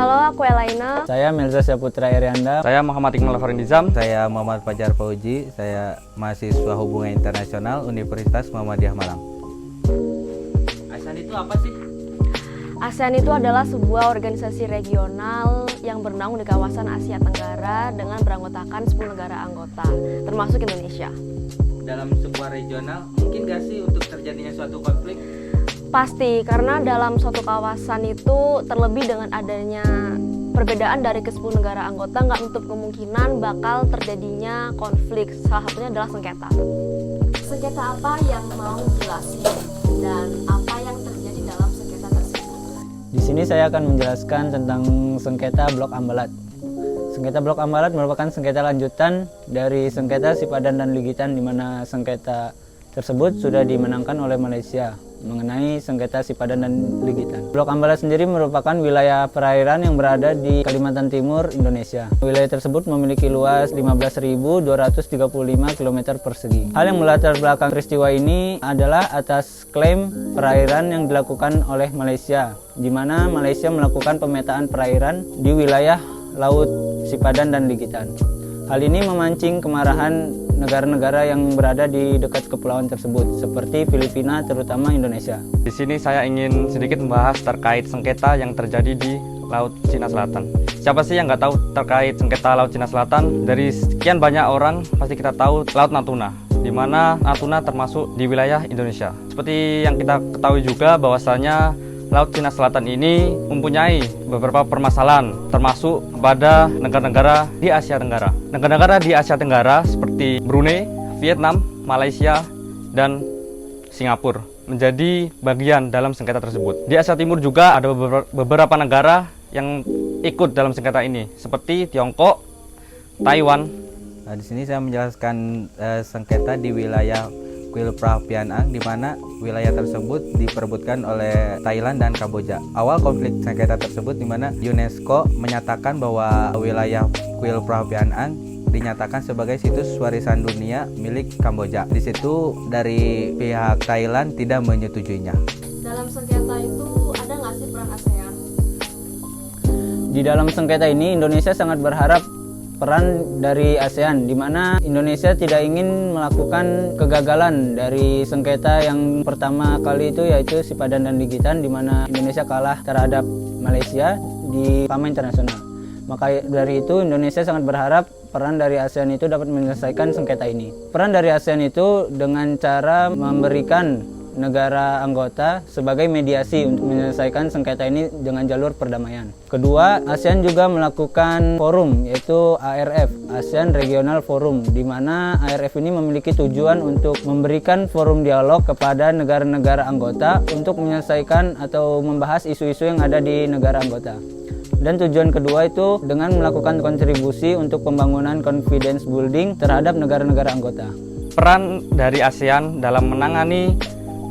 Halo, aku Elaina. Saya Melza Saputra Irianda. Saya Muhammad Iqbal Farindizam. Saya Muhammad Fajar Fauji. Saya mahasiswa Hubungan Internasional Universitas Muhammadiyah Malang. ASEAN itu apa sih? ASEAN itu adalah sebuah organisasi regional yang bernaung di kawasan Asia Tenggara dengan beranggotakan 10 negara anggota, termasuk Indonesia. Dalam sebuah regional, mungkin gak sih untuk terjadinya suatu konflik? Pasti, karena dalam suatu kawasan itu terlebih dengan adanya perbedaan dari ke-10 negara anggota nggak menutup kemungkinan bakal terjadinya konflik. Salah satunya adalah sengketa. Sengketa apa yang mau jelasin dan apa yang terjadi dalam sengketa tersebut? Di sini saya akan menjelaskan tentang sengketa Blok Ambalat. Sengketa Blok Ambalat merupakan sengketa lanjutan dari sengketa Sipadan dan Ligitan, di mana sengketa tersebut sudah dimenangkan oleh Malaysia mengenai sengketa Sipadan dan Ligitan. Blok Ambalat sendiri merupakan wilayah perairan yang berada di Kalimantan Timur, Indonesia. Wilayah tersebut memiliki luas 15.235 km persegi. Hal yang melatar belakang peristiwa ini adalah atas klaim perairan yang dilakukan oleh Malaysia, di mana Malaysia melakukan pemetaan perairan di wilayah Laut Sipadan dan Ligitan. Hal ini memancing kemarahan negara-negara yang berada di dekat kepulauan tersebut, seperti Filipina, terutama Indonesia. Di sini saya ingin sedikit membahas terkait sengketa yang terjadi di Laut Cina Selatan. Siapa sih yang nggak tahu terkait sengketa Laut Cina Selatan? Dari sekian banyak orang, pasti kita tahu Laut Natuna, di mana Natuna termasuk di wilayah Indonesia. Seperti yang kita ketahui juga bahwasanya Laut Cina Selatan ini mempunyai beberapa permasalahan, termasuk kepada negara-negara di Asia Tenggara. Negara-negara di Asia Tenggara seperti Brunei, Vietnam, Malaysia, dan Singapura menjadi bagian dalam sengketa tersebut. Di Asia Timur juga ada beberapa negara yang ikut dalam sengketa ini, seperti Tiongkok, Taiwan. Nah, di sini saya menjelaskan sengketa di wilayah Kuil Prah Pian Ang, di mana wilayah tersebut diperebutkan oleh Thailand dan Kamboja. Awal konflik sengketa tersebut di mana UNESCO menyatakan bahwa wilayah Kuil Prah Pian Ang dinyatakan sebagai situs warisan dunia milik Kamboja. Di situ dari pihak Thailand tidak menyetujuinya. Dalam sengketa itu ada nggak sih peran ASEAN? Di dalam sengketa ini Indonesia sangat berharap peran dari ASEAN, di mana Indonesia tidak ingin melakukan kegagalan dari sengketa yang pertama kali itu, yaitu Sipadan dan Ligitan, di mana Indonesia kalah terhadap Malaysia di PAMA internasional. Maka dari itu Indonesia sangat berharap peran dari ASEAN itu dapat menyelesaikan sengketa ini. Peran dari ASEAN itu dengan cara memberikan negara anggota sebagai mediasi untuk menyelesaikan sengketa ini dengan jalur perdamaian. Kedua, ASEAN juga melakukan forum, yaitu ARF, ASEAN Regional Forum, di mana ARF ini memiliki tujuan untuk memberikan forum dialog kepada negara-negara anggota untuk menyelesaikan atau membahas isu-isu yang ada di negara anggota. Dan tujuan kedua itu dengan melakukan kontribusi untuk pembangunan confidence building terhadap negara-negara anggota. Peran dari ASEAN dalam menangani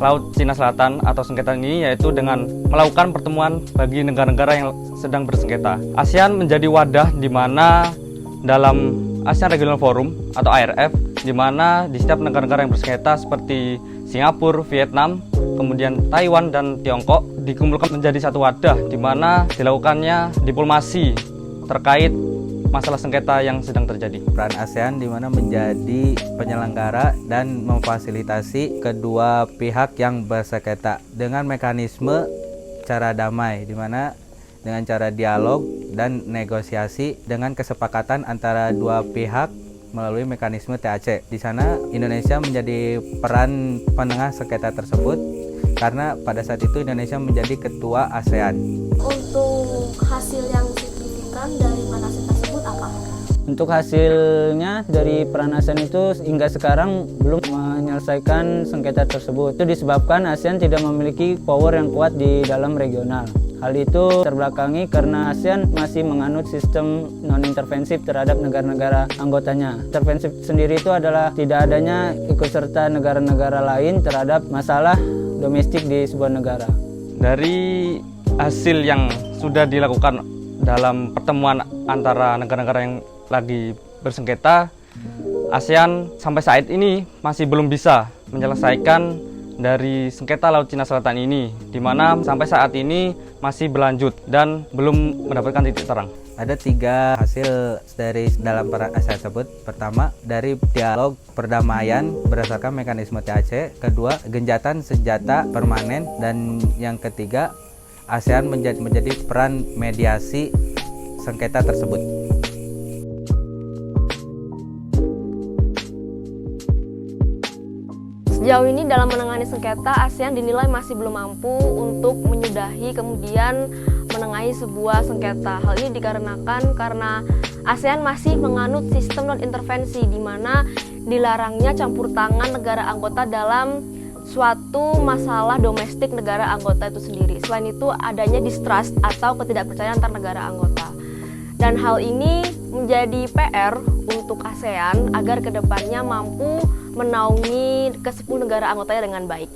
Laut Cina Selatan atau sengketa ini yaitu dengan melakukan pertemuan bagi negara-negara yang sedang bersengketa. ASEAN menjadi wadah di mana dalam ASEAN Regional Forum atau ARF, di mana di setiap negara-negara yang bersengketa seperti Singapura, Vietnam, kemudian Taiwan dan Tiongkok dikumpulkan menjadi satu wadah di mana dilakukannya diplomasi terkait masalah sengketa yang sedang terjadi. Peran ASEAN di mana menjadi penyelenggara dan memfasilitasi kedua pihak yang bersengketa dengan mekanisme cara damai, di mana dengan cara dialog dan negosiasi dengan kesepakatan antara dua pihak melalui mekanisme TAC. Di sana Indonesia menjadi peran penengah sengketa tersebut karena pada saat itu Indonesia menjadi ketua ASEAN. Untuk hasil yang signifikan dari peran ASEAN tersebut apa? Untuk hasilnya dari peran ASEAN itu hingga sekarang belum menyelesaikan sengketa tersebut. Itu disebabkan ASEAN tidak memiliki power yang kuat di dalam regional. Hal itu terbelakangi karena ASEAN masih menganut sistem non-intervensif terhadap negara-negara anggotanya. Intervensif sendiri itu adalah tidak adanya ikut serta negara-negara lain terhadap masalah domestik di sebuah negara. Dari hasil yang sudah dilakukan dalam pertemuan antara negara-negara yang lagi bersengketa, ASEAN sampai saat ini masih belum bisa menyelesaikan dari sengketa Laut Cina Selatan ini, di mana sampai saat ini masih berlanjut dan belum mendapatkan titik terang. Ada 3 hasil dari dalam ASEAN tersebut. Pertama, dari dialog perdamaian berdasarkan mekanisme TAC. Kedua, gencatan senjata permanen. Dan yang ketiga, ASEAN menjadi peran mediasi sengketa tersebut. Sejauh ini dalam menangani sengketa, ASEAN dinilai masih belum mampu untuk menyudahi kemudian menengahi sebuah sengketa. Hal ini dikarenakan karena ASEAN masih menganut sistem non-intervensi di mana dilarangnya campur tangan negara anggota dalam suatu masalah domestik negara anggota itu sendiri. Selain itu adanya distrust atau ketidakpercayaan antar negara anggota. Dan hal ini menjadi PR untuk ASEAN agar kedepannya mampu menaungi ke-10 negara anggotanya dengan baik.